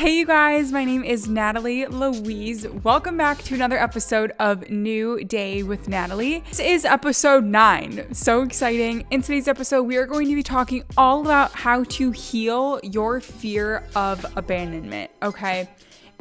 Hey you guys, my name is Natalie Louise. Welcome back to another episode of New Day with Natalie. This is episode 9. So exciting. In today's episode, we are going to be talking all about how to heal your fear of abandonment, okay?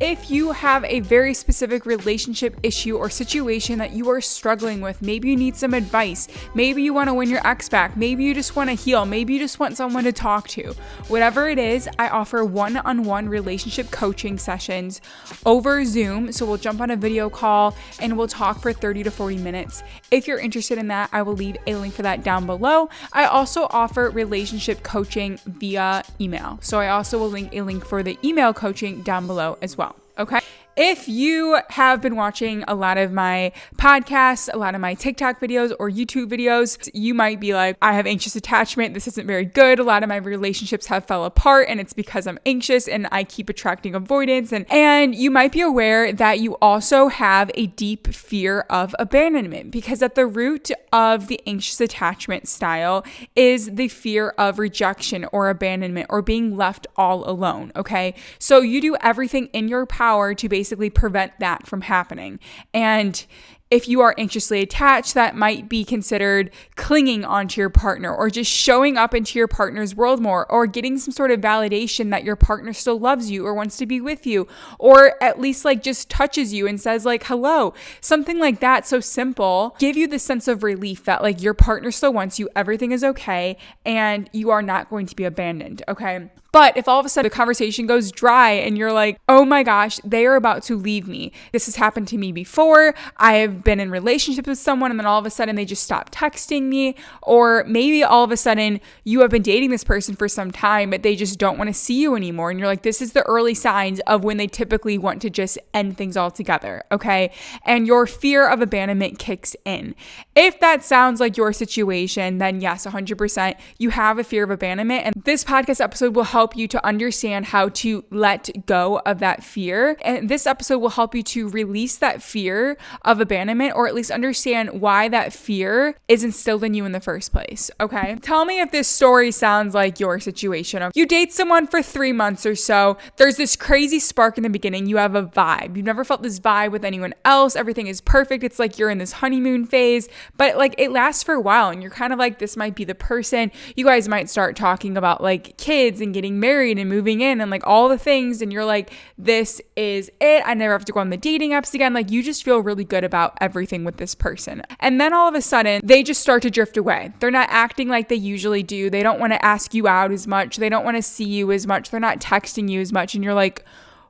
If you have a very specific relationship issue or situation that you are struggling with, maybe you need some advice, maybe you want to win your ex back, maybe you just want to heal, maybe you just want someone to talk to. Whatever it is, I offer one-on-one relationship coaching sessions over Zoom. So we'll jump on a video call and we'll talk for 30 to 40 minutes. If you're interested in that, I will leave a link for that down below. I also offer relationship coaching via email. So I also will link a link for the email coaching down below as well. Okay. If you have been watching a lot of my podcasts, a lot of my TikTok videos or YouTube videos, you might be like, I have anxious attachment. This isn't very good. A lot of my relationships have fell apart and it's because I'm anxious and I keep attracting avoidance. And you might be aware that you also have a deep fear of abandonment, because at the root of the anxious attachment style is the fear of rejection or abandonment or being left all alone. Okay. So you do everything in your power to basically prevent that from happening. And if you are anxiously attached, that might be considered clinging onto your partner or just showing up into your partner's world more, or getting some sort of validation that your partner still loves you or wants to be with you, or at least like just touches you and says like, hello, something like that. So simple, give you the sense of relief that like your partner still wants you, everything is okay, and you are not going to be abandoned. Okay. But if all of a sudden the conversation goes dry and you're like, oh my gosh, they are about to leave me. This has happened to me before. I have been in relationships with someone and then all of a sudden they just stop texting me. Or maybe all of a sudden you have been dating this person for some time, but they just don't want to see you anymore. And you're like, this is the early signs of when they typically want to just end things altogether. Okay. And your fear of abandonment kicks in. If that sounds like your situation, then yes, 100%, you have a fear of abandonment. And this podcast episode will help you to understand how to let go of that fear. And this episode will help you to release that fear of abandonment, or at least understand why that fear is instilled in you in the first place. Okay. Tell me if this story sounds like your situation. You date someone for 3 months or so. There's this crazy spark in the beginning. You have a vibe. You've never felt this vibe with anyone else. Everything is perfect. It's like you're in this honeymoon phase, but like it lasts for a while and you're kind of like, this might be the person. You guys might start talking about like kids and getting married and moving in and like all the things. And you're like, this is it. I never have to go on the dating apps again. Like you just feel really good about everything with this person. And then all of a sudden they just start to drift away. They're not acting like they usually do. They don't want to ask you out as much. They don't want to see you as much. They're not texting you as much. And you're like,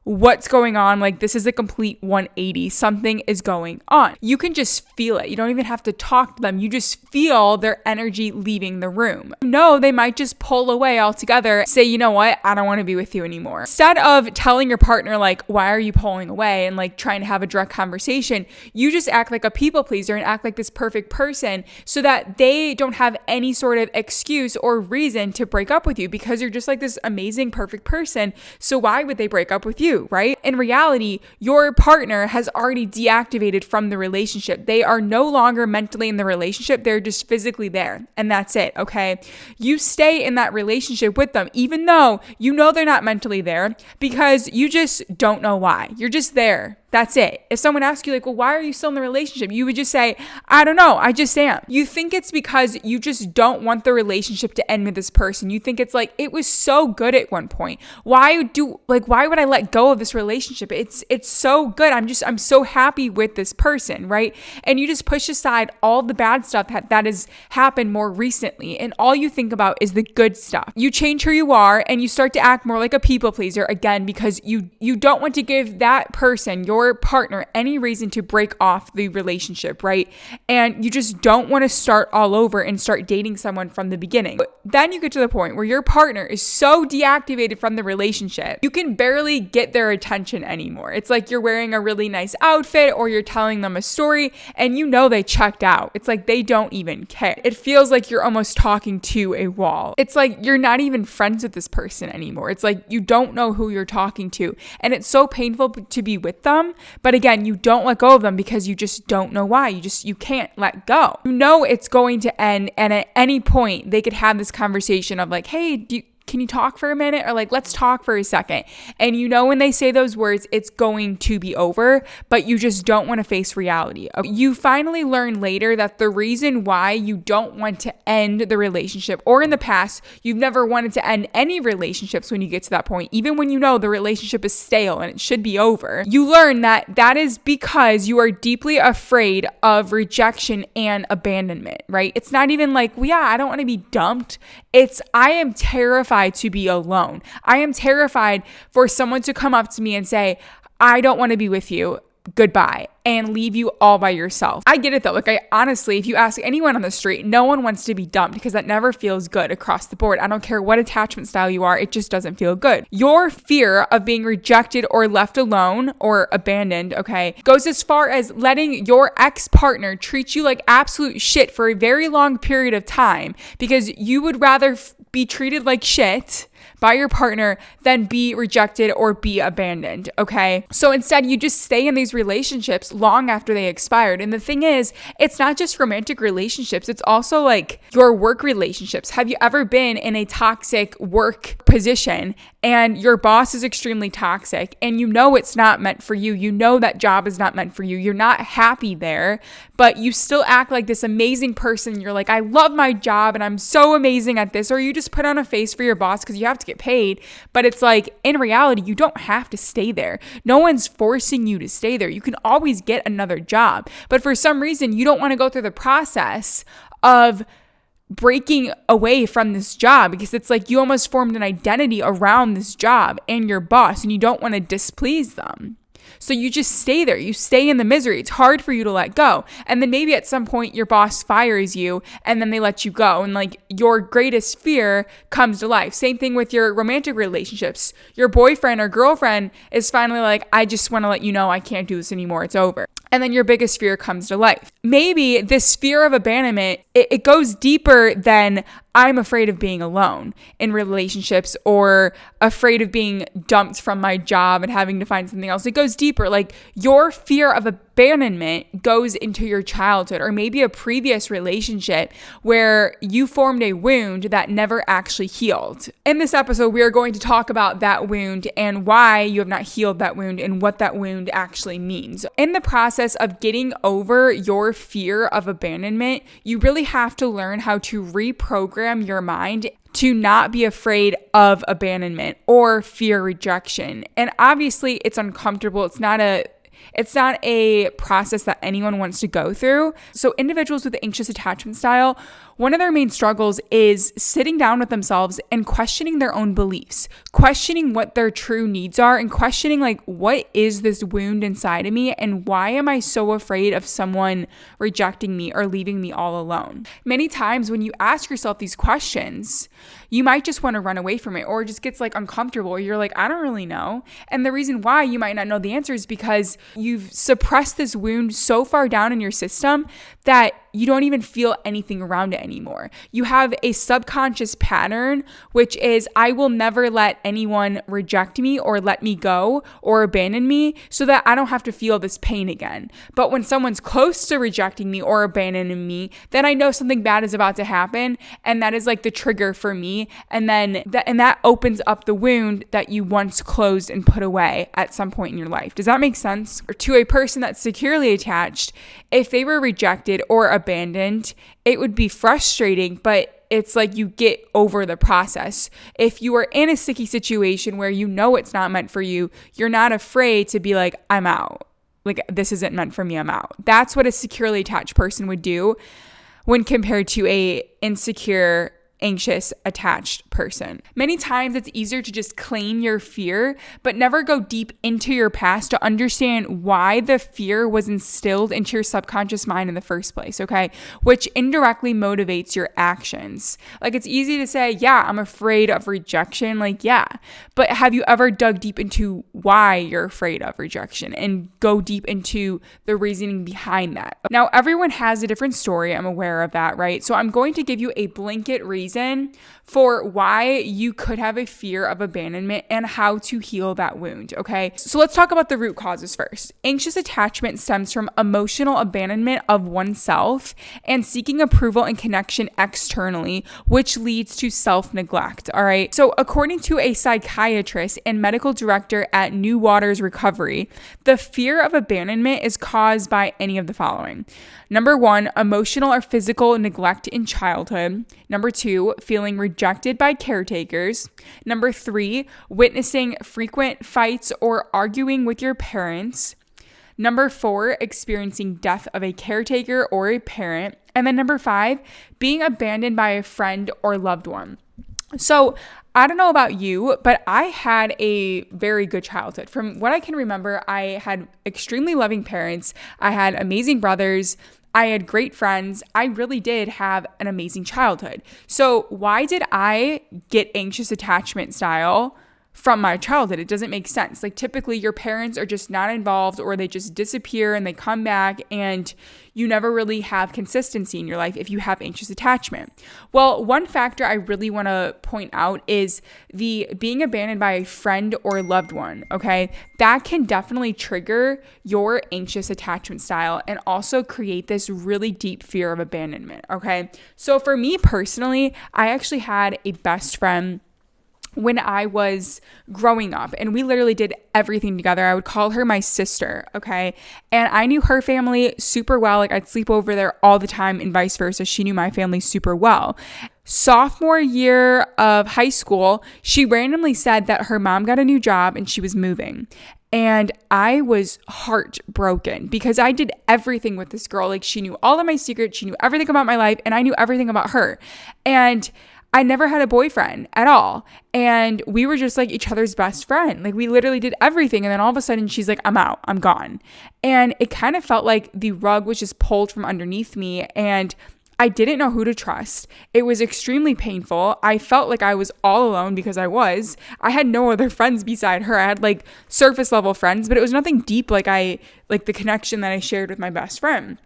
what's going on? Like this is a complete 180. Something is going on. You can just feel it. You don't even have to talk to them. You just feel their energy leaving the room. No, they might just pull away altogether. Say, you know what? I don't want to be with you anymore. Instead of telling your partner like, why are you pulling away, and like trying to have a direct conversation, you just act like a people pleaser and act like this perfect person so that they don't have any sort of excuse or reason to break up with you, because you're just like this amazing, perfect person. So why would they break up with you? Right? In reality, your partner has already deactivated from the relationship. They are no longer mentally in the relationship. They're just physically there. And that's it. Okay. You stay in that relationship with them, even though you know they're not mentally there, because you just don't know why. You're just there. That's it. If someone asks you like, well, why are you still in the relationship? You would just say, I don't know. I just am. You think it's because you just don't want the relationship to end with this person. You think it's like, it was so good at one point. Why would I let go of this relationship? It's so good. I'm so happy with this person, right? And you just push aside all the bad stuff that has happened more recently. And all you think about is the good stuff. You change who you are and you start to act more like a people pleaser again, because you don't want to give that person, your partner, any reason to break off the relationship, right? And you just don't want to start all over and start dating someone from the beginning. But then you get to the point where your partner is so deactivated from the relationship, you can barely get their attention anymore. It's like you're wearing a really nice outfit or you're telling them a story and you know they checked out. It's like they don't even care. It feels like you're almost talking to a wall. It's like you're not even friends with this person anymore. It's like you don't know who you're talking to. And it's so painful to be with them. But again, you don't let go of them because you just don't know why. You can't let go. You know it's going to end. And at any point they could have this conversation of like, hey, can you talk for a minute? Or like, let's talk for a second. And you know, when they say those words, it's going to be over, but you just don't want to face reality. You finally learn later that the reason why you don't want to end the relationship, or in the past, you've never wanted to end any relationships when you get to that point, even when you know the relationship is stale and it should be over, you learn that that is because you are deeply afraid of rejection and abandonment, right? It's not even like, well, yeah, I don't want to be dumped. It's, I am terrified to be alone. I am terrified for someone to come up to me and say, I don't want to be with you. Goodbye, and leave you all by yourself. I get it though. Like, I honestly, if you ask anyone on the street, no one wants to be dumped because that never feels good across the board. I don't care what attachment style you are, it just doesn't feel good. Your fear of being rejected or left alone or abandoned, okay, goes as far as letting your ex-partner treat you like absolute shit for a very long period of time because you would rather be treated like shit by your partner than be rejected or be abandoned, okay? So instead, you just stay in these relationships long after they expired. And the thing is, it's not just romantic relationships, it's also like your work relationships. Have you ever been in a toxic work position and your boss is extremely toxic and you know it's not meant for you? You know that job is not meant for you. You're not happy there, but you still act like this amazing person. You're like, I love my job and I'm so amazing at this. Or you just put on a face for your boss because you have to get paid. But it's like, in reality, you don't have to stay there. No one's forcing you to stay there. You can always get another job. But for some reason, you don't want to go through the process of breaking away from this job because it's like you almost formed an identity around this job and your boss and you don't want to displease them. So you just stay there. You stay in the misery. It's hard for you to let go. And then maybe at some point your boss fires you and then they let you go. And like your greatest fear comes to life. Same thing with your romantic relationships. Your boyfriend or girlfriend is finally like, I just want to let you know I can't do this anymore. It's over. And then your biggest fear comes to life. Maybe this fear of abandonment, it goes deeper than I'm afraid of being alone in relationships or afraid of being dumped from my job and having to find something else. It goes deeper. Like your fear of abandonment goes into your childhood or maybe a previous relationship where you formed a wound that never actually healed. In this episode, we are going to talk about that wound and why you have not healed that wound and what that wound actually means. In the process of getting over your fear of abandonment, you really have to learn how to reprogram your mind to not be afraid of abandonment or fear rejection. And obviously it's uncomfortable. It's not a process that anyone wants to go through. So individuals with the anxious attachment style, one of their main struggles is sitting down with themselves and questioning their own beliefs, questioning what their true needs are, and questioning like, what is this wound inside of me and why am I so afraid of someone rejecting me or leaving me all alone? Many times when you ask yourself these questions, you might just want to run away from it or it just gets like uncomfortable or you're like, I don't really know. And the reason why you might not know the answer is because you've suppressed this wound so far down in your system that you don't even feel anything around it anymore. You have a subconscious pattern, which is I will never let anyone reject me or let me go or abandon me so that I don't have to feel this pain again. But when someone's close to rejecting me or abandoning me, then I know something bad is about to happen. And that is like the trigger for me. And then that opens up the wound that you once closed and put away at some point in your life. Does that make sense? Or to a person that's securely attached, if they were rejected or abandoned, it would be frustrating, but it's like you get over the process. If you are in a sticky situation where you know it's not meant for you, you're not afraid to be like, I'm out. Like, this isn't meant for me, I'm out. That's what a securely attached person would do when compared to a insecure, anxious, attached person. Many times it's easier to just claim your fear, but never go deep into your past to understand why the fear was instilled into your subconscious mind in the first place, okay? Which indirectly motivates your actions. Like, it's easy to say, yeah, I'm afraid of rejection. Like, yeah, but have you ever dug deep into why you're afraid of rejection and go deep into the reasoning behind that? Now, everyone has a different story. I'm aware of that, right? So I'm going to give you a blanket reason reason for why you could have a fear of abandonment and how to heal that wound, okay? So let's talk about the root causes first. Anxious attachment stems from emotional abandonment of oneself and seeking approval and connection externally, which leads to self-neglect, all right? So according to a psychiatrist and medical director at New Waters Recovery, the fear of abandonment is caused by any of the following. Number 1, emotional or physical neglect in childhood. Number 2, feeling rejected by caretakers. Number 3, witnessing frequent fights or arguing with your parents. Number 4, experiencing death of a caretaker or a parent. And then number 5, being abandoned by a friend or loved one. So I don't know about you, but I had a very good childhood. From what I can remember, I had extremely loving parents. I had amazing brothers. I had great friends. I really did have an amazing childhood. So why did I get anxious attachment style from my childhood? It doesn't make sense. Like typically your parents are just not involved, or they just disappear and they come back, and you never really have consistency in your life if you have anxious attachment. Well, one factor I really want to point out is the being abandoned by a friend or loved one, okay? That can definitely trigger your anxious attachment style and also create this really deep fear of abandonment, okay? So for me personally, I actually had a best friend when I was growing up, and we literally did everything together. I would call her my sister, okay? And I knew her family super well. Like I'd sleep over there all the time and vice versa. She knew my family super well. Sophomore year of high school, she randomly said that her mom got a new job and she was moving. And I was heartbroken because I did everything with this girl. Like she knew all of my secrets. She knew everything about my life, and I knew everything about her. And I never had a boyfriend at all. And we were just like each other's best friend. Like we literally did everything. And then all of a sudden she's like, I'm out, I'm gone. And it kind of felt like the rug was just pulled from underneath me. And I didn't know who to trust. It was extremely painful. I felt like I was all alone because I had no other friends beside her. I had like surface level friends, but it was nothing deep like the connection that I shared with my best friend.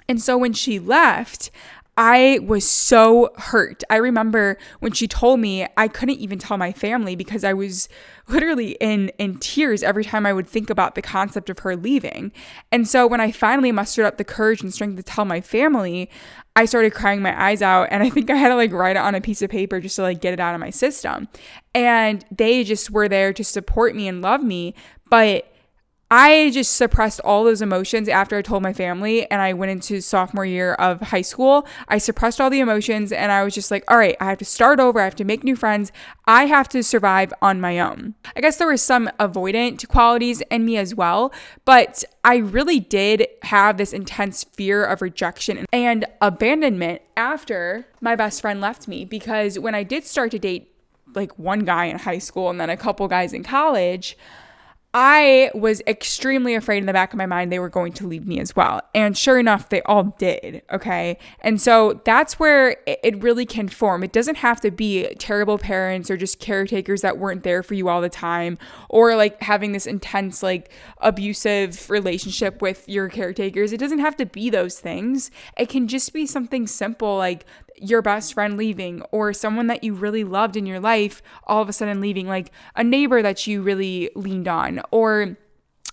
And so when she left, I was so hurt. I remember when she told me, I couldn't even tell my family because I was literally in tears every time I would think about the concept of her leaving. And so when I finally mustered up the courage and strength to tell my family, I started crying my eyes out, and I think I had to like write it on a piece of paper just to like get it out of my system. And they just were there to support me and love me, but I just suppressed all those emotions after I told my family, and I went into sophomore year of high school. I suppressed all the emotions, and I was just like, all right, I have to start over. I have to make new friends. I have to survive on my own. I guess there were some avoidant qualities in me as well, but I really did have this intense fear of rejection and abandonment after my best friend left me, because when I did start to date like one guy in high school and then a couple guys in college, I was extremely afraid in the back of my mind they were going to leave me as well. And sure enough, they all did, okay? And so that's where it really can form. It doesn't have to be terrible parents or just caretakers that weren't there for you all the time, or like having this intense like abusive relationship with your caretakers. It doesn't have to be those things. It can just be something simple like your best friend leaving, or someone that you really loved in your life all of a sudden leaving, like a neighbor that you really leaned on, or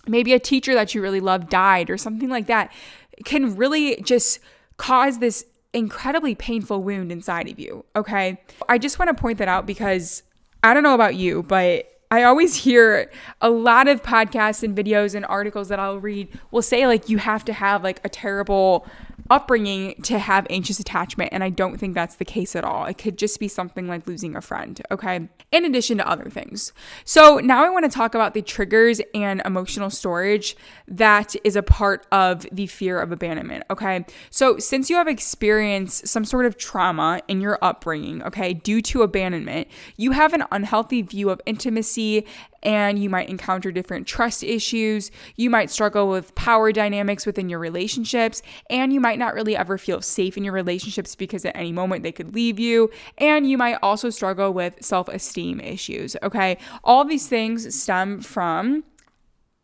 maybe a teacher that you really loved died or something like that. It can really just cause this incredibly painful wound inside of you, okay? I just want to point that out because I don't know about you, but I always hear a lot of podcasts and videos and articles that I'll read will say like you have to have like a terrible upbringing to have anxious attachment, and I don't think that's the case at all. It could just be something like losing a friend, okay? In addition to other things. So now I want to talk about the triggers and emotional storage that is a part of the fear of abandonment, okay? So since you have experienced some sort of trauma in your upbringing, okay, due to abandonment, you have an unhealthy view of intimacy, and you might encounter different trust issues. You might struggle with power dynamics within your relationships, and you might not really ever feel safe in your relationships because at any moment they could leave you. And you might also struggle with self-esteem issues, okay? All these things stem from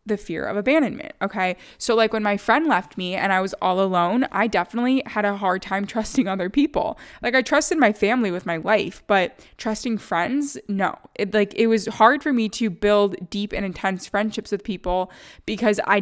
the fear of abandonment. Okay. So like when my friend left me and I was all alone, I definitely had a hard time trusting other people. Like I trusted my family with my life, but trusting friends, no. It was hard for me to build deep and intense friendships with people because I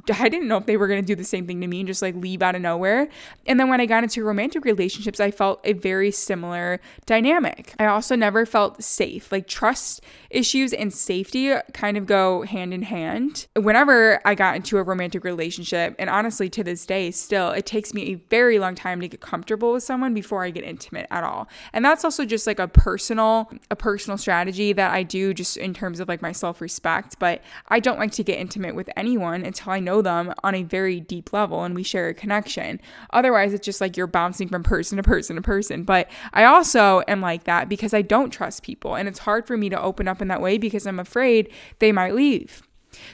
didn't know if they were going to do the same thing to me and just like leave out of nowhere. And then when I got into romantic relationships, I felt a very similar dynamic. I also never felt safe. Like trust issues and safety kind of go hand in hand. Whenever I got into a romantic relationship, and honestly to this day still, it takes me a very long time to get comfortable with someone before I get intimate at all. And that's also just like a personal strategy that I do just in terms of like my self-respect. But I don't like to get intimate with anyone until I know them on a very deep level and we share a connection. Otherwise, it's just like you're bouncing from person to person to person. But I also am like that because I don't trust people, and it's hard for me to open up in that way because I'm afraid they might leave.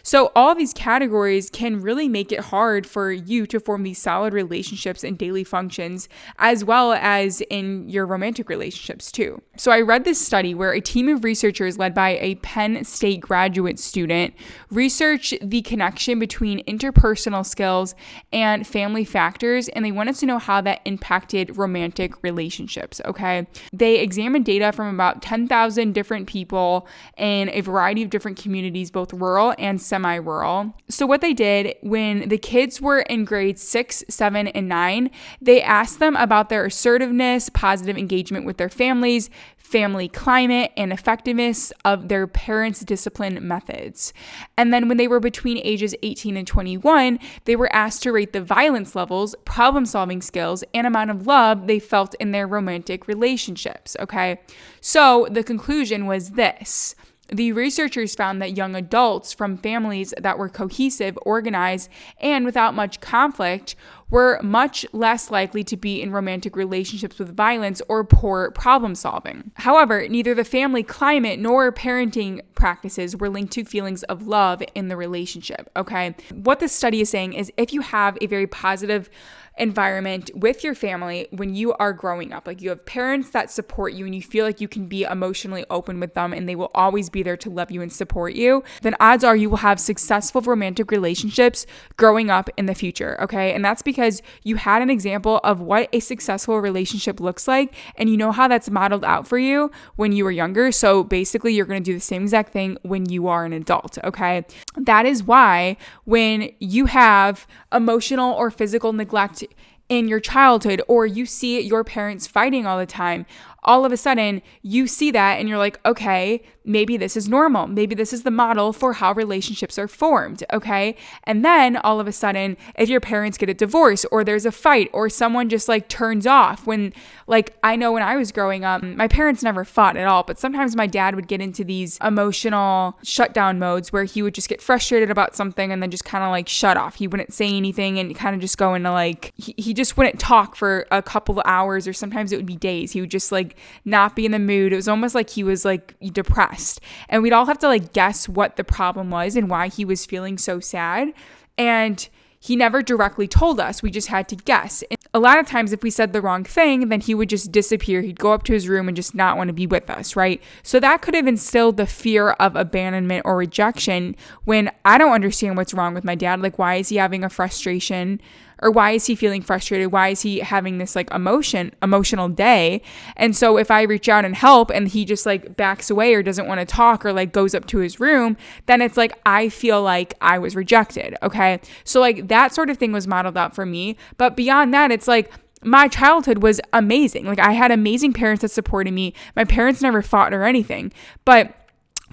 So all these categories can really make it hard for you to form these solid relationships and daily functions, as well as in your romantic relationships too. So I read this study where a team of researchers led by a Penn State graduate student researched the connection between interpersonal skills and family factors, and they wanted to know how that impacted romantic relationships, okay? They examined data from about 10,000 different people in a variety of different communities, both rural and semi-rural. So what they did when the kids were in grades 6, 7, and 9, they asked them about their assertiveness, positive engagement with their families, family climate, and effectiveness of their parents' discipline methods. And then when they were between ages 18 and 21, they were asked to rate the violence levels, problem-solving skills, and amount of love they felt in their romantic relationships, okay? So the conclusion was this. The researchers found that young adults from families that were cohesive, organized, and without much conflict were much less likely to be in romantic relationships with violence or poor problem solving. However, neither the family climate nor parenting practices were linked to feelings of love in the relationship, okay? What this study is saying is if you have a very positive environment with your family when you are growing up, like you have parents that support you and you feel like you can be emotionally open with them and they will always be there to love you and support you, then odds are you will have successful romantic relationships growing up in the future, okay? And that's because you had an example of what a successful relationship looks like and you know how that's modeled out for you when you were younger. So basically you're going to do the same exact thing when you are an adult, okay? That is why when you have emotional or physical neglect in your childhood, or you see your parents fighting all the time, all of a sudden you see that and you're like, okay, maybe this is normal. Maybe this is the model for how relationships are formed, okay? And then all of a sudden, if your parents get a divorce or there's a fight or someone just like turns off when, like I know when I was growing up, my parents never fought at all, but sometimes my dad would get into these emotional shutdown modes where he would just get frustrated about something and then just kind of like shut off. He wouldn't say anything and kind of just go into like, he just wouldn't talk for a couple of hours, or sometimes it would be days. He would just like not be in the mood. It was almost like he was like depressed. And we'd all have to like guess what the problem was and why he was feeling so sad. And he never directly told us. We just had to guess. And a lot of times if we said the wrong thing, then he would just disappear. He'd go up to his room and just not want to be with us, right? So that could have instilled the fear of abandonment or rejection when I don't understand what's wrong with my dad. Like, why is he having a frustration? Or why is he feeling frustrated? Why is he having this like emotional day? And so if I reach out and help and he just like backs away or doesn't want to talk or like goes up to his room, then it's like I feel like I was rejected, okay? So like that sort of thing was modeled out for me. But beyond that, it's like my childhood was amazing. Like I had amazing parents that supported me. My parents never fought or anything. But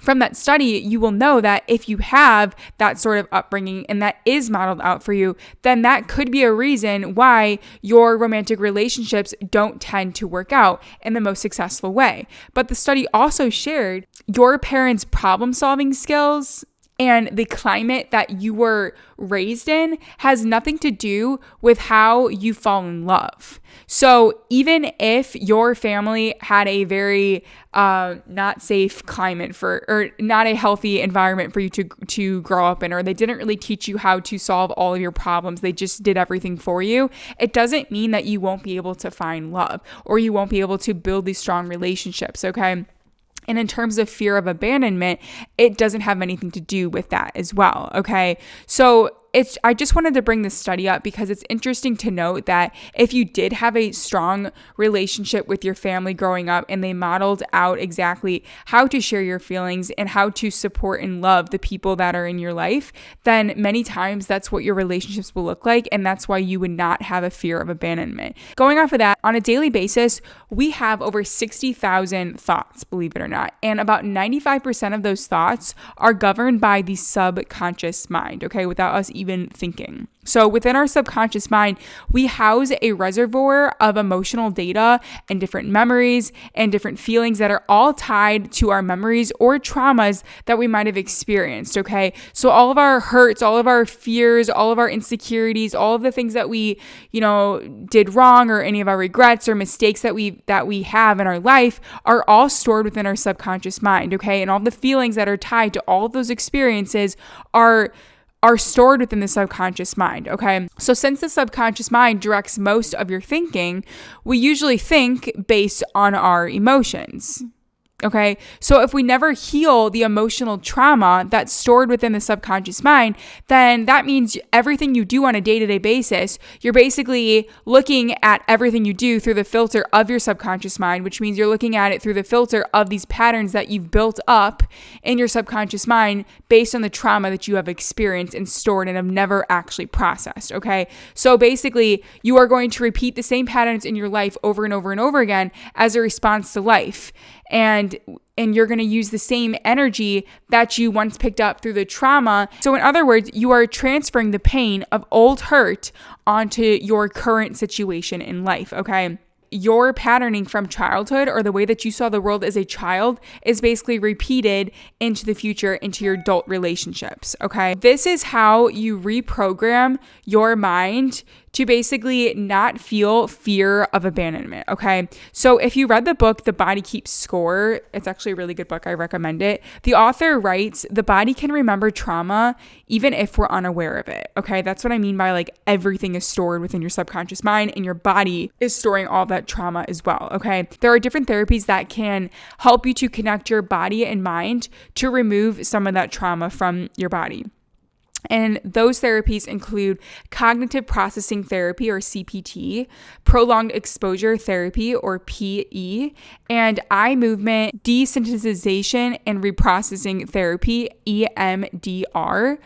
from that study, you will know that if you have that sort of upbringing and that is modeled out for you, then that could be a reason why your romantic relationships don't tend to work out in the most successful way. But the study also shared your parents' problem-solving skills and the climate that you were raised in has nothing to do with how you fall in love. So even if your family had a very not safe climate or not a healthy environment for you to grow up in, or they didn't really teach you how to solve all of your problems, they just did everything for you, it doesn't mean that you won't be able to find love or you won't be able to build these strong relationships, okay? And in terms of fear of abandonment, it doesn't have anything to do with that as well, okay? So I just wanted to bring this study up because it's interesting to note that if you did have a strong relationship with your family growing up and they modeled out exactly how to share your feelings and how to support and love the people that are in your life, then many times that's what your relationships will look like, and that's why you would not have a fear of abandonment. Going off of that, on a daily basis, we have over 60,000 thoughts, believe it or not, and about 95% of those thoughts are governed by the subconscious mind, okay, without us even thinking. So within our subconscious mind, we house a reservoir of emotional data and different memories and different feelings that are all tied to our memories or traumas that we might have experienced, okay? So all of our hurts, all of our fears, all of our insecurities, all of the things that we, did wrong, or any of our regrets or mistakes that we have in our life are all stored within our subconscious mind, okay? And all the feelings that are tied to all of those experiences are stored within the subconscious mind, okay? So since the subconscious mind directs most of your thinking, we usually think based on our emotions. Okay, so if we never heal the emotional trauma that's stored within the subconscious mind, then that means everything you do on a day-to-day basis, you're basically looking at everything you do through the filter of your subconscious mind, which means you're looking at it through the filter of these patterns that you've built up in your subconscious mind based on the trauma that you have experienced and stored and have never actually processed, okay? So basically, you are going to repeat the same patterns in your life over and over and over again as a response to life. And you're going to use the same energy that you once picked up through the trauma. So in other words, you are transferring the pain of old hurt onto your current situation in life, okay? Your patterning from childhood, or the way that you saw the world as a child, is basically repeated into the future, into your adult relationships, okay? This is how you reprogram your mind to basically not feel fear of abandonment, okay? So if you read the book, The Body Keeps Score, it's actually a really good book, I recommend it. The author writes, the body can remember trauma even if we're unaware of it, okay? That's what I mean by like everything is stored within your subconscious mind, and your body is storing all that trauma as well, okay? There are different therapies that can help you to connect your body and mind to remove some of that trauma from your body. And those therapies include cognitive processing therapy, or CPT, prolonged exposure therapy, or PE, and eye movement desensitization and reprocessing therapy, EMDR.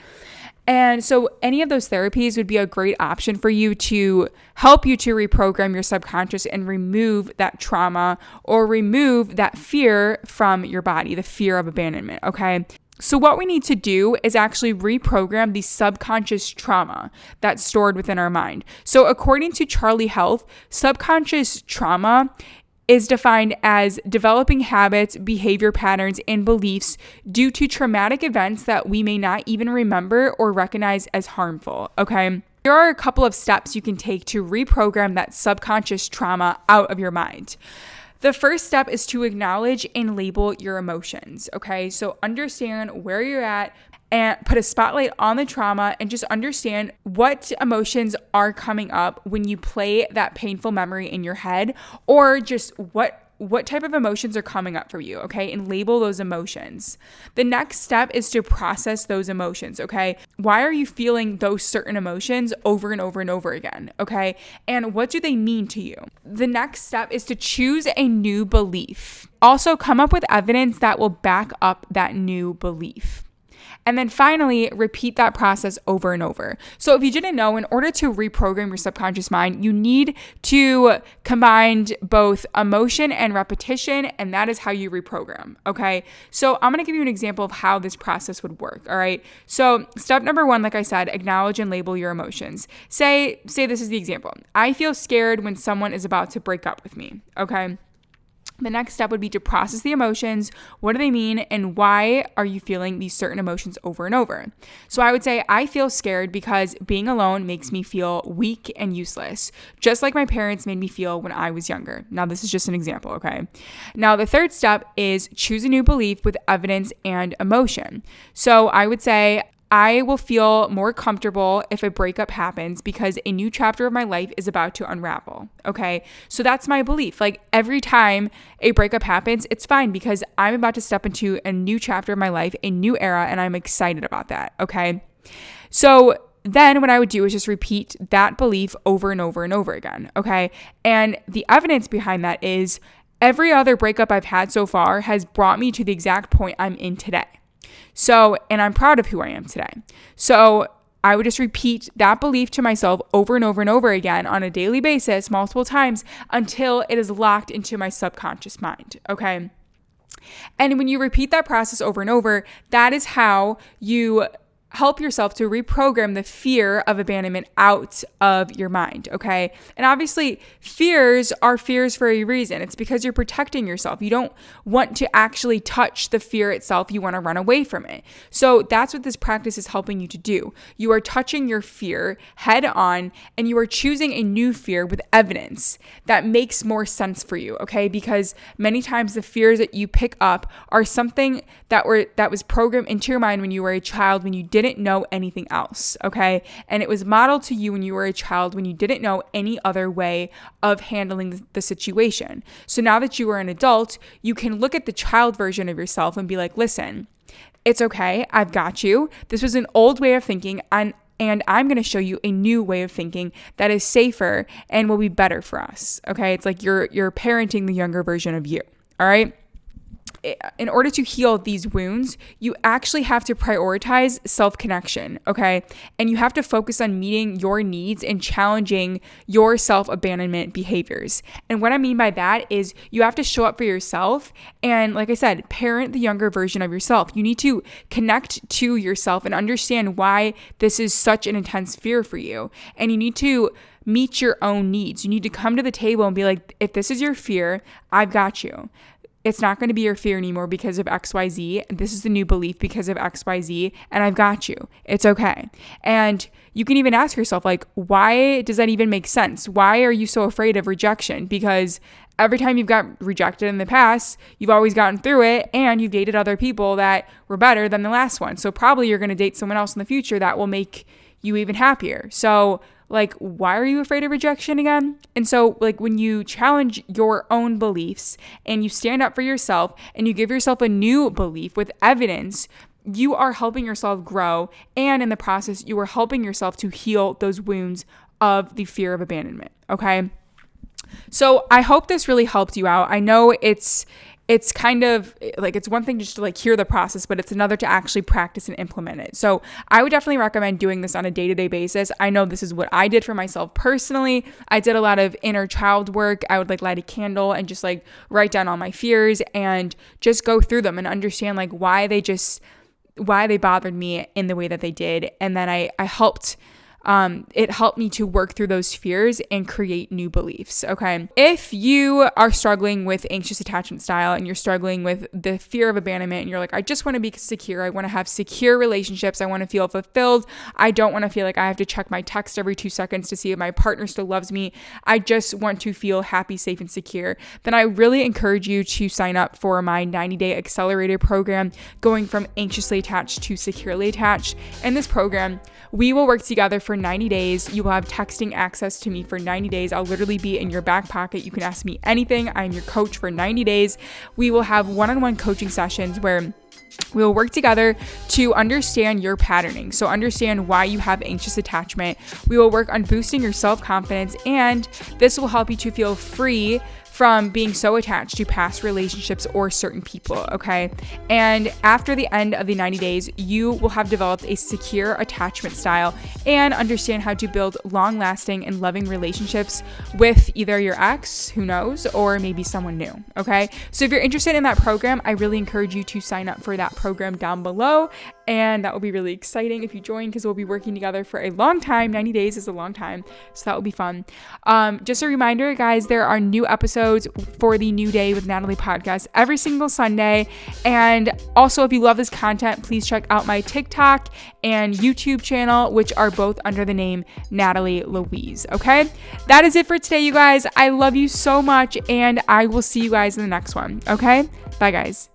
And so any of those therapies would be a great option for you to help you to reprogram your subconscious and remove that trauma or remove that fear from your body, the fear of abandonment, okay? So what we need to do is actually reprogram the subconscious trauma that's stored within our mind. So according to Charlie Health, subconscious trauma is defined as developing habits, behavior patterns, and beliefs due to traumatic events that we may not even remember or recognize as harmful, okay? There are a couple of steps you can take to reprogram that subconscious trauma out of your mind. The first step is to acknowledge and label your emotions, okay? So understand where you're at and put a spotlight on the trauma, and just understand what emotions are coming up when you play that painful memory in your head, or just what type of emotions are coming up for you, okay? And label those emotions. The next step is to process those emotions, okay? Why are you feeling those certain emotions over and over and over again, okay? And what do they mean to you? The next step is to choose a new belief. Also, come up with evidence that will back up that new belief. And then finally, repeat that process over and over. So if you didn't know, in order to reprogram your subconscious mind, you need to combine both emotion and repetition, and that is how you reprogram, okay? So I'm going to give you an example of how this process would work, all right? So step number 1, like I said, acknowledge and label your emotions. Say this is the example. I feel scared when someone is about to break up with me, okay? The next step would be to process the emotions. What do they mean, and why are you feeling these certain emotions over and over? So I would say, I feel scared because being alone makes me feel weak and useless, just like my parents made me feel when I was younger. Now, this is just an example, okay? Now, the third step is choose a new belief with evidence and emotion. So I would say, I will feel more comfortable if a breakup happens because a new chapter of my life is about to unravel. Okay. So that's my belief. Like every time a breakup happens, it's fine because I'm about to step into a new chapter of my life, a new era, and I'm excited about that. Okay. So then what I would do is just repeat that belief over and over and over again. Okay. And the evidence behind that is every other breakup I've had so far has brought me to the exact point I'm in today. So, and I'm proud of who I am today. So I would just repeat that belief to myself over and over and over again on a daily basis, multiple times, until it is locked into my subconscious mind. Okay. And when you repeat that process over and over, that is how you help yourself to reprogram the fear of abandonment out of your mind, okay? And obviously, fears are fears for a reason. It's because you're protecting yourself. You don't want to actually touch the fear itself. You want to run away from it. So that's what this practice is helping you to do. You are touching your fear head on, and you are choosing a new fear with evidence that makes more sense for you, okay? Because many times the fears that you pick up are something that was programmed into your mind when you were a child, when you didn't know anything else, okay? And it was modeled to you when you were a child, when you didn't know any other way of handling the situation. So now that you are an adult, you can look at the child version of yourself and be like, listen, it's okay. I've got you. This was an old way of thinking, and I'm going to show you a new way of thinking that is safer and will be better for us, okay? It's like you're parenting the younger version of you, all right? In order to heal these wounds, you actually have to prioritize self-connection, okay? And you have to focus on meeting your needs and challenging your self-abandonment behaviors. And what I mean by that is you have to show up for yourself and, like I said, parent the younger version of yourself. You need to connect to yourself and understand why this is such an intense fear for you. And you need to meet your own needs. You need to come to the table and be like, if this is your fear, I've got you. It's not going to be your fear anymore because of XYZ. This is the new belief because of XYZ, and I've got you. It's okay. And you can even ask yourself, like, why does that even make sense? Why are you so afraid of rejection? Because every time you've got rejected in the past, you've always gotten through it, and you've dated other people that were better than the last one. So probably you're going to date someone else in the future that will make you even happier. So like, why are you afraid of rejection again? And so, like, when you challenge your own beliefs and you stand up for yourself and you give yourself a new belief with evidence, you are helping yourself grow. And in the process, you are helping yourself to heal those wounds of the fear of abandonment. Okay. So I hope this really helped you out. I know it's kind of like, it's one thing just to like hear the process, but it's another to actually practice and implement it. So I would definitely recommend doing this on a day-to-day basis. I know this is what I did for myself personally. I did a lot of inner child work. I would like light a candle and just like write down all my fears and just go through them and understand like why they bothered me in the way that they did. And then it helped me to work through those fears and create new beliefs, okay? If you are struggling with anxious attachment style and you're struggling with the fear of abandonment and you're like, I just want to be secure. I want to have secure relationships. I want to feel fulfilled. I don't want to feel like I have to check my text every 2 seconds to see if my partner still loves me. I just want to feel happy, safe, and secure. Then I really encourage you to sign up for my 90-day accelerator program, going from anxiously attached to securely attached. In this program, we will work together for 90 days. You will have texting access to me for 90 days. I'll literally be in your back pocket. You can ask me anything. I'm your coach for 90 days. We will have one-on-one coaching sessions where we will work together to understand your patterning. So understand why you have anxious attachment. We will work on boosting your self-confidence, and this will help you to feel free from being so attached to past relationships or certain people, okay? And after the end of the 90 days, you will have developed a secure attachment style and understand how to build long-lasting and loving relationships with either your ex, who knows, or maybe someone new, okay? So if you're interested in that program, I really encourage you to sign up for that program down below, and that will be really exciting if you join because we'll be working together for a long time. 90 days is a long time, so that will be fun. Just a reminder, guys, there are new episodes for the New Day with Natalie podcast every single Sunday. And also, if you love this content, please check out my TikTok and YouTube channel, which are both under the name Natalie Louise. Okay, that is it for today, you guys. I love you so much, and I will see you guys in the next one. Okay, bye, guys.